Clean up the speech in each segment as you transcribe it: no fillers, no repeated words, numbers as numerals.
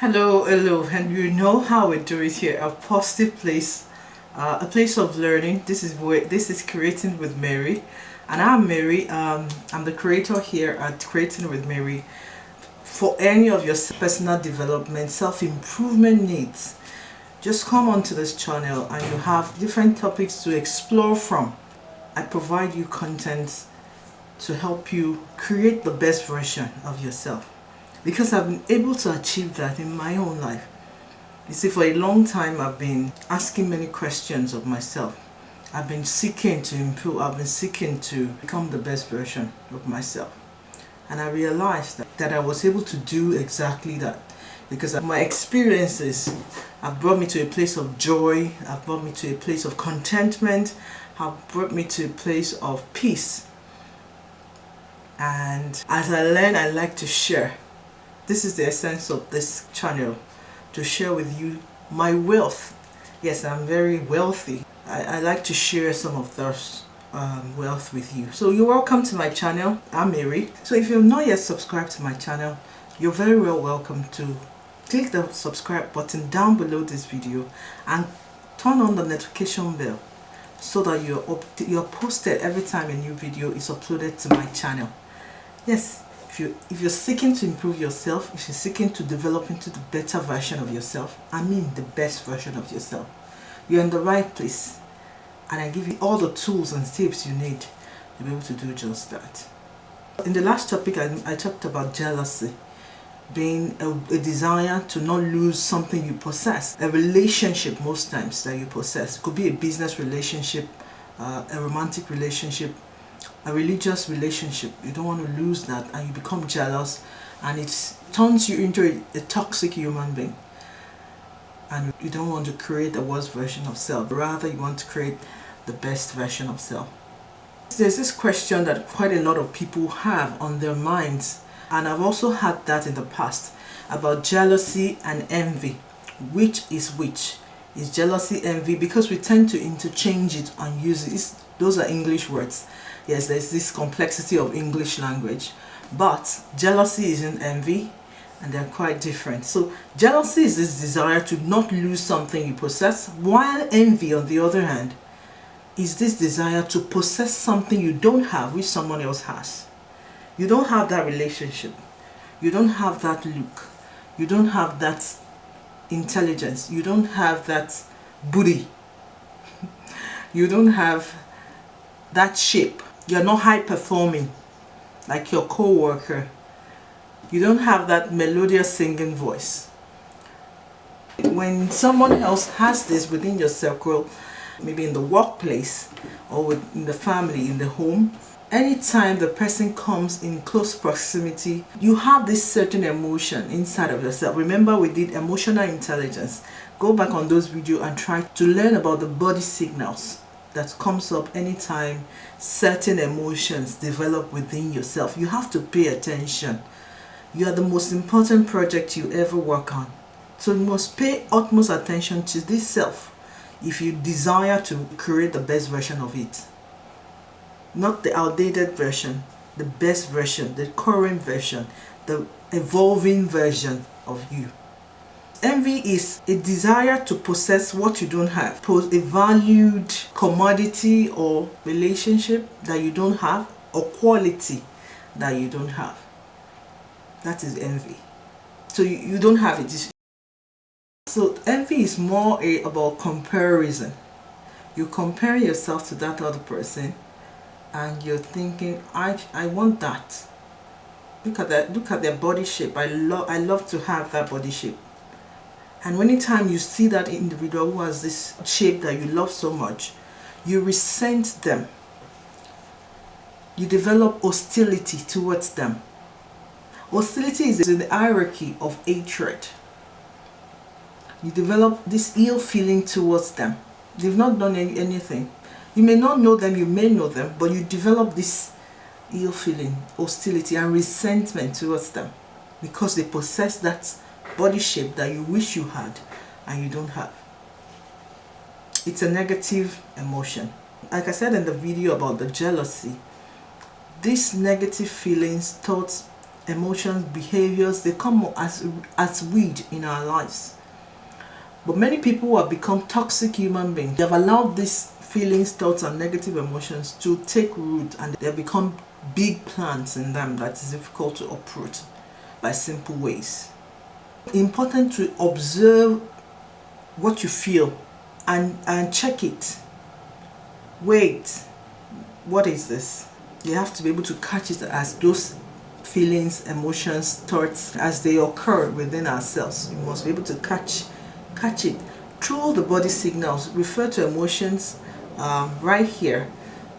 Hello, and you know how we do it here. A positive place, a place of learning. This is Creating with Mary, and I'm Mary. I'm the creator here at Creating with Mary. For any of your personal development, self-improvement needs, just come onto this channel, and you have different topics to explore from. I provide you content to help you create the best version of yourself, because I've been able to achieve that in my own life. You see, for a long time I've been asking many questions of myself. I've been seeking to improve, I've been seeking to become the best version of myself. And I realized that I was able to do exactly that, because my experiences have brought me to a place of joy, have brought me to a place of contentment, have brought me to a place of peace. And as I learn, I like to share. This is the essence of this channel, to share with you my wealth. Yes, I'm very wealthy. I like to share some of those wealth with you. So you're welcome to my channel. I'm Mary. So if you've not yet subscribed to my channel, you're very welcome to click the subscribe button down below this video and turn on the notification bell so that you're posted every time a new video is uploaded to my channel. Yes, if you're seeking to improve yourself, if you're seeking to develop into the better version of yourself, I mean the best version of yourself, you're in the right place. And I give you all the tools and tips you need to be able to do just that. In the last topic, I talked about jealousy being a desire to not lose something you possess. A relationship most times that you possess. It could be a business relationship, a romantic relationship, a religious relationship. You don't want to lose that, and you become jealous, and it turns you into a toxic human being. And you don't want to create the worst version of self, rather you want to create the best version of self. There's this question that quite a lot of people have on their minds, and I've also had that in the past, about jealousy and envy. Which is which? Is jealousy envy? Because we tend to interchange it and use it. Those are English words. Yes, there's this complexity of English language, but jealousy isn't envy, and they're quite different. So jealousy is this desire to not lose something you possess, while envy, on the other hand, is this desire to possess something you don't have which someone else has. You don't have that relationship, you don't have that look, you don't have that intelligence, you don't have that booty, you don't have that shape, you're not high performing like your co-worker, you don't have that melodious singing voice. When someone else has this within your circle, maybe in the workplace or in the family, in the home, anytime the person comes in close proximity, you have this certain emotion inside of yourself. Remember, we did emotional intelligence. Go back on those videos and try to learn about the body signals that comes up anytime certain emotions develop within yourself. You have to pay attention. You are the most important project you ever work on. So you must pay utmost attention to this self if you desire to create the best version of it. Not the outdated version, the best version, the current version, the evolving version of you. Envy is a desire to possess what you don't have, a valued commodity or relationship that you don't have, or quality that you don't have. That is envy. So you don't have it. So envy is more about comparison. You compare yourself to that other person, and you're thinking, I want that. Look at that. Look at their body shape. I love to have that body shape. And anytime you see that individual who has this shape that you love so much, you resent them. You develop hostility towards them. Hostility is in the hierarchy of hatred. You develop this ill feeling towards them. They've not done anything. You may not know them, you may know them, but you develop this ill feeling, hostility and resentment towards them, because they possess that body shape that you wish you had and you don't have. It's a negative emotion. Like I said in the video about the jealousy, these negative feelings, thoughts, emotions, behaviors, they come as weed in our lives. But many people who have become toxic human beings, they have allowed these feelings, thoughts, and negative emotions to take root, and they have become big plants in them that is difficult to uproot by simple ways. Important to observe what you feel and check it. Wait, what is this? You have to be able to catch it as those feelings, emotions, thoughts as they occur within ourselves. You must be able to catch it through the body signals. Refer to emotions right here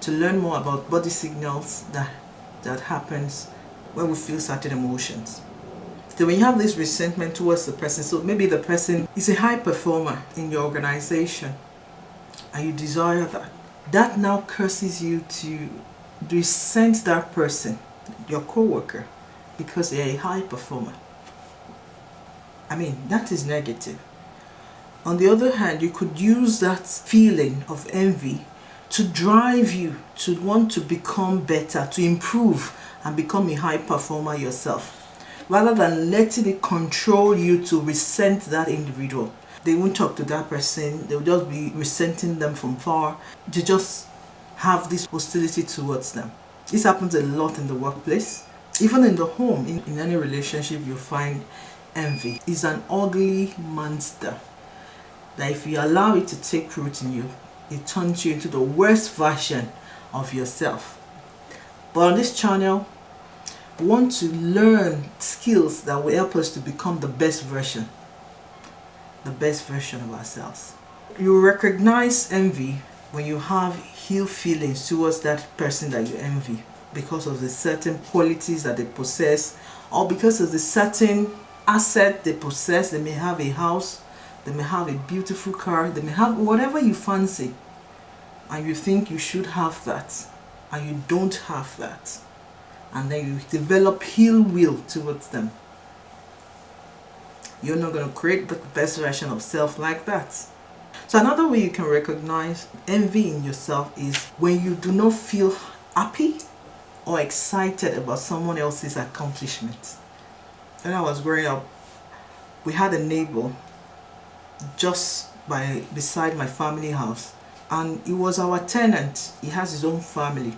to learn more about body signals that happens when we feel certain emotions. So when you have this resentment towards the person, so maybe the person is a high performer in your organization and you desire that now causes you to resent that person, your co-worker, because they're a high performer. I mean, that is negative. On the other hand, you could use that feeling of envy to drive you to want to become better, to improve and become a high performer yourself, rather than letting it control you to resent that individual. They won't talk to that person, they'll just be resenting them from far. They just have this hostility towards them. This happens a lot in the workplace, even in the home. In any relationship, you'll find envy is an ugly monster that if you allow it to take root in you, it turns you into the worst version of yourself. But on this channel, we want to learn skills that will help us to become the best version of ourselves. You recognize envy when you have ill feelings towards that person that you envy because of the certain qualities that they possess, or because of the certain asset they possess. They may have a house, they may have a beautiful car, they may have whatever you fancy, and you think you should have that, and you don't have that, and then you develop ill will towards them. You're not going to create the best version of self like that. So another way you can recognize envy in yourself is when you do not feel happy or excited about someone else's accomplishments. When I was growing up, we had a neighbor just beside my family house, and he was our tenant. He has his own family,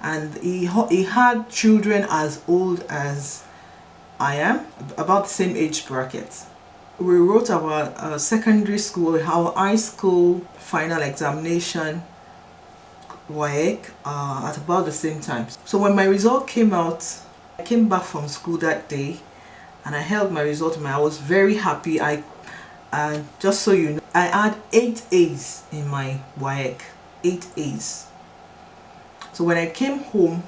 and he had children as old as I am, about the same age bracket. We wrote our secondary school, our high school final examination, WAEC, at about the same time. So when my result came out, I came back from school that day and I held my result. I was very happy. And just so you know, I had 8 A's in my WAEC, 8 A's. So when I came home,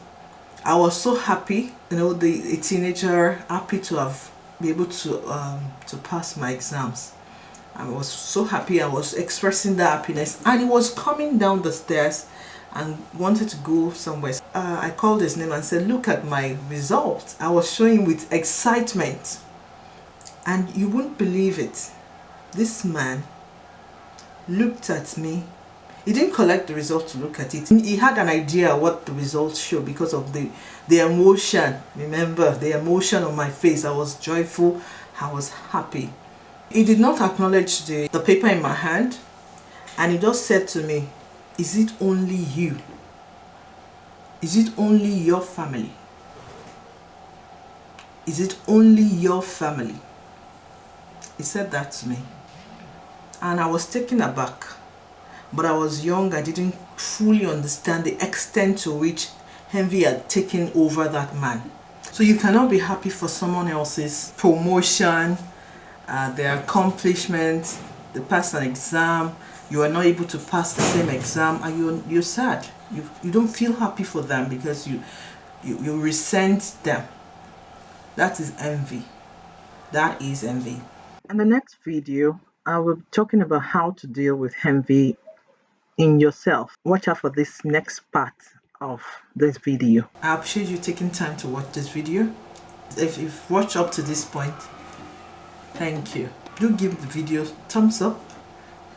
I was so happy, you know, a teenager, happy to be able to pass my exams. I was so happy. I was expressing that happiness, and he was coming down the stairs and wanted to go somewhere. I called his name and said, "Look at my result." I was showing with excitement, and you wouldn't believe it. This man looked at me. He didn't collect the result to look at it. He had an idea what the results show because of the emotion. Remember, the emotion on my face. I was joyful. I was happy. He did not acknowledge the paper in my hand, and he just said to me, "Is it only you? Is it only your family? Is it only your family?" He said that to me, and I was taken aback. But I was young, I didn't fully understand the extent to which envy had taken over that man. So you cannot be happy for someone else's promotion, their accomplishments. They passed an exam, you are not able to pass the same exam, and you're sad. You don't feel happy for them because you resent them. That is envy. That is envy. In the next video, I will be talking about how to deal with envy in yourself. Watch out for this next part of this video. I appreciate you taking time to watch this video. If you've watched up to this point, thank you. Do give the video thumbs up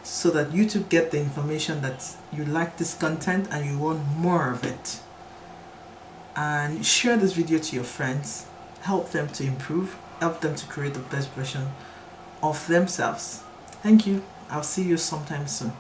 so that YouTube get the information that you like this content and you want more of it. And share this video to your friends. help them to improve, help them to create the best version of themselves. Thank you. I'll see you sometime soon.